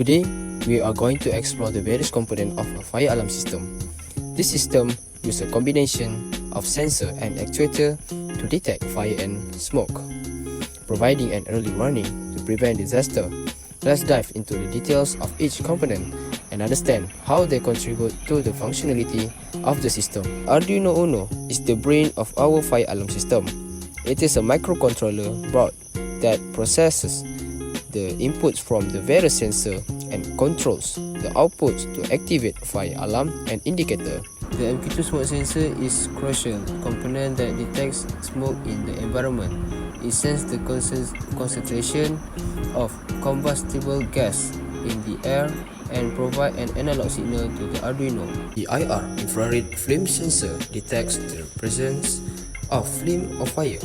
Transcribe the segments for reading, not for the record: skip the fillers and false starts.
Today, we are going to explore the various components of a fire alarm system. This system uses a combination of sensor and actuator to detect fire and smoke, providing an early warning to prevent disaster. Let's dive into the details of each component and understand how they contribute to the functionality of the system. Arduino Uno is the brain of our fire alarm system. It is a microcontroller board that processes the inputs from the various sensors and controls the outputs to activate fire alarm and indicator. The MQ2 smoke sensor is crucial component that detects smoke in the environment. It senses the concentration of combustible gas in the air and provide an analog signal to the Arduino. The IR infrared flame sensor detects the presence of flame or fire.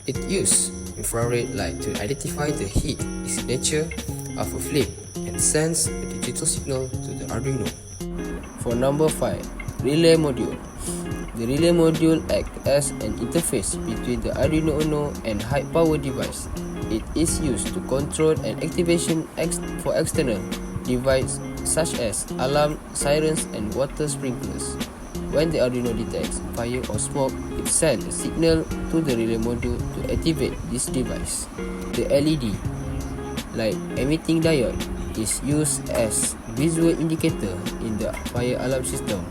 It uses infrared light to identify the heat signature of a flame and sends a digital signal to the Arduino. For number 5, relay module. The relay module acts as an interface between the Arduino Uno and high power device. It is used to control and activation for external devices such as alarm, sirens and water sprinklers. When the Arduino detects fire or smoke, it sends a signal to the relay module to activate this device. The LED, light emitting diode, is used as visual indicator in the fire alarm system.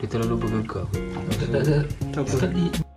Dia terlalu bergegah. Tak apa.